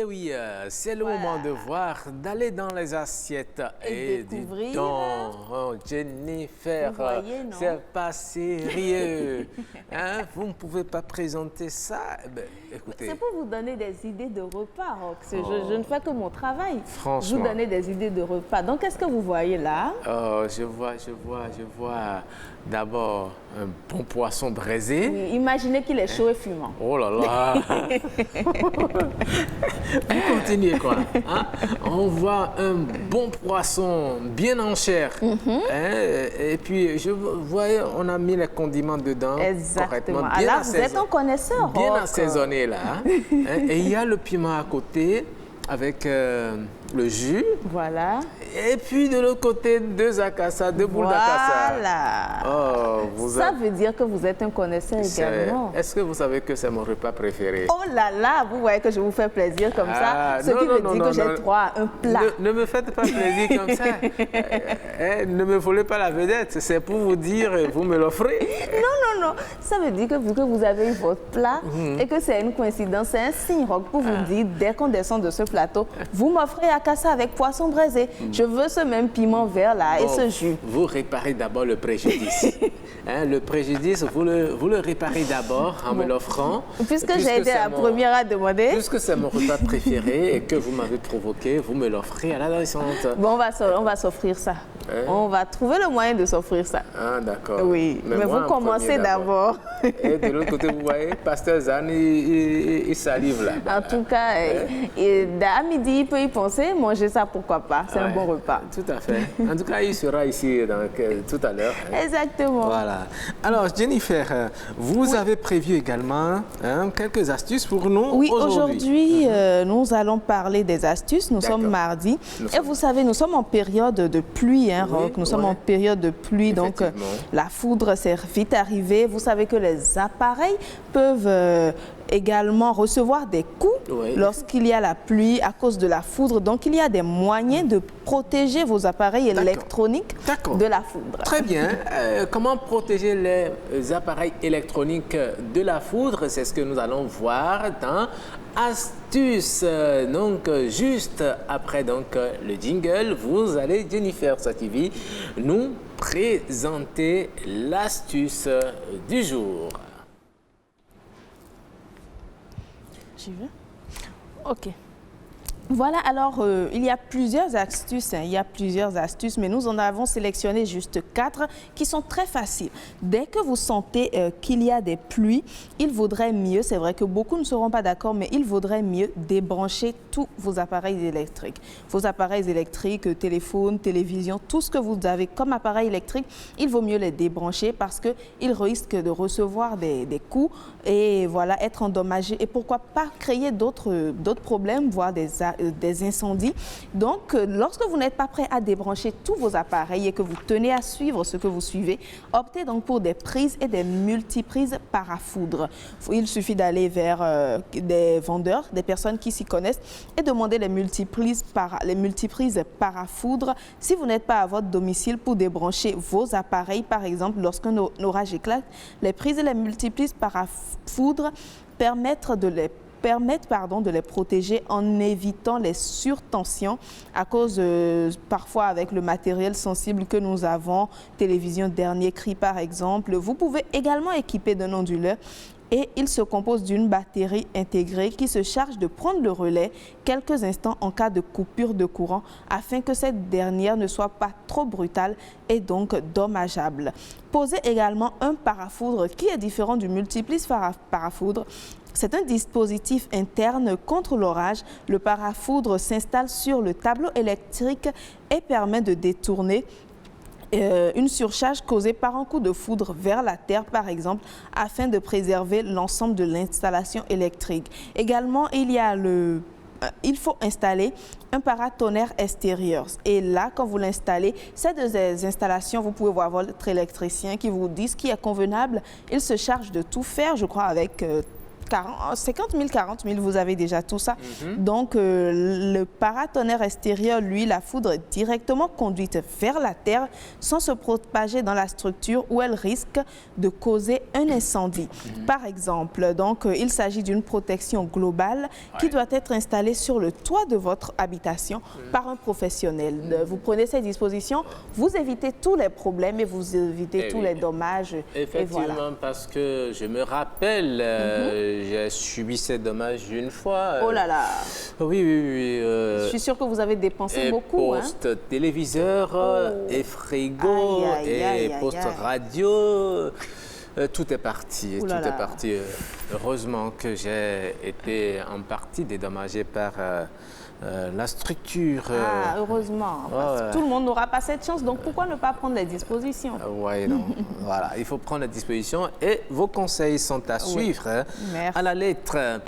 oui, c'est le moment de voir, d'aller dans les assiettes et découvrir. Dis donc, oh, Jennifer, c'est pas sérieux. Hein, vous ne pouvez pas présenter ça. Ben, écoutez. C'est pour vous donner des idées de repas, Rox. Je ne fais que mon travail. Franchement. Vous donner des idées de repas. Donc, qu'est-ce que vous voyez là? Oh, je vois d'abord un bon poisson braisé. Oui, imaginez qu'il est chaud et fumant. Oh là là. Vous continuez quoi, hein? On voit un bon poisson bien en chair. Hein? Et puis, je voyais, on a mis les condiments dedans. Exactement. Correctement. Bien là, vous êtes un connaisseur. Bien Rox. assaisonné là. Hein? Et il y a le piment à côté avec le jus. Voilà. Et puis de l'autre côté, deux boules d'acassa. Voilà. Oh, ça veut dire que vous êtes un connaisseur également. Est-ce que vous savez que c'est mon repas préféré? Oh là là, vous voyez que je vous fais plaisir comme ça. Ce qui veut dire que j'ai droit à un plat. Ne me faites pas plaisir comme ça. Ne me volez pas la vedette. C'est pour vous dire, vous me l'offrez. Non. Ça veut dire que vu que vous avez eu votre plat et que c'est une coïncidence, c'est un signe, Rox, pour vous dire, dès qu'on descend de ce plateau, vous m'offrez akassa avec poisson braisé. Je veux ce même piment vert là et ce jus. Vous réparez d'abord le préjudice. Hein, le préjudice, vous le réparez d'abord en me l'offrant. Puisque j'ai été la première à demander. Puisque c'est mon repas préféré et que vous m'avez provoqué, vous me l'offrez à la descente. Bon, on va s'offrir ça. Hein? On va trouver le moyen de s'offrir ça. Ah, d'accord. Oui, mais vous commencez d'abord. Et de l'autre côté, vous voyez, Pasteur Zan, il salive là. En tout cas, à midi, il peut y penser, manger ça, pourquoi pas. C'est un bon repas. Tout à fait. En tout cas, il sera ici tout à l'heure. Exactement. Voilà. Alors, Jennifer, vous avez prévu également quelques astuces pour nous aujourd'hui. Oui, aujourd'hui, nous allons parler des astuces. Nous sommes mardi. Et vous savez, nous sommes en période de pluie, Rox. Nous sommes en période de pluie, donc la foudre s'est vite arrivée. Vous savez que les appareils peuvent également recevoir des coups lorsqu'il y a la pluie à cause de la foudre. Donc, il y a des moyens de protéger vos appareils électroniques de la foudre. Très bien. Comment protéger les appareils électroniques de la foudre? C'est ce que nous allons voir dans Astuces. Donc, juste après le jingle, vous allez, Jennifer Sativi, nous présenter l'astuce du jour. J'y vais. OK. Voilà, alors il y a plusieurs astuces, mais nous en avons sélectionné juste 4 qui sont très faciles. Dès que vous sentez qu'il y a des pluies, il vaudrait mieux, c'est vrai que beaucoup ne seront pas d'accord, mais il vaudrait mieux débrancher tous vos appareils électriques. Vos appareils électriques, téléphone, télévision, tout ce que vous avez comme appareil électrique, il vaut mieux les débrancher parce qu'ils risquent de recevoir des coups et voilà, être endommagés et pourquoi pas créer d'autres problèmes, voire des incendies. Donc, lorsque vous n'êtes pas prêt à débrancher tous vos appareils et que vous tenez à suivre ce que vous suivez, optez donc pour des prises et des multiprises parafoudre. Il suffit d'aller vers des vendeurs, des personnes qui s'y connaissent et demander les multiprises parafoudre si vous n'êtes pas à votre domicile pour débrancher vos appareils. Par exemple, lorsqu'un orage éclate, les prises et les multiprises parafoudre permettent de les protéger en évitant les surtensions à cause, parfois avec le matériel sensible que nous avons, télévision dernier cri par exemple. Vous pouvez également équiper d'un onduleur et il se compose d'une batterie intégrée qui se charge de prendre le relais quelques instants en cas de coupure de courant afin que cette dernière ne soit pas trop brutale et donc dommageable. Posez également un parafoudre qui est différent du multiplice parafoudre. C'est un dispositif interne contre l'orage. Le parafoudre s'installe sur le tableau électrique et permet de détourner une surcharge causée par un coup de foudre vers la terre, par exemple, afin de préserver l'ensemble de l'installation électrique. Également, il faut installer un paratonnerre extérieur. Et là, quand vous l'installez, c'est des installations, vous pouvez voir votre électricien qui vous dit ce qui est convenable. Il se charge de tout faire, je crois, avec 50 000, 40 000, vous avez déjà tout ça. Donc, le paratonnerre extérieur, lui, la foudre est directement conduite vers la terre sans se propager dans la structure où elle risque de causer un incendie. Par exemple, donc, il s'agit d'une protection globale qui doit être installée sur le toit de votre habitation par un professionnel. Vous prenez ces dispositions, vous évitez tous les problèmes et vous évitez tous les dommages. Effectivement, et voilà. parce que je me rappelle, j'ai subi ces dommages une fois. Oh là là. Oui, oui, oui. Je suis sûre que vous avez dépensé beaucoup. Poste téléviseur, et frigo, et poste radio. Tout est parti, tout est parti. Heureusement que j'ai été en partie dédommagé par la structure. Ah, heureusement. Parce que tout le monde n'aura pas cette chance, donc pourquoi ne pas prendre les dispositions? Oui, non. Voilà, il faut prendre les dispositions et vos conseils sont à suivre à la lettre.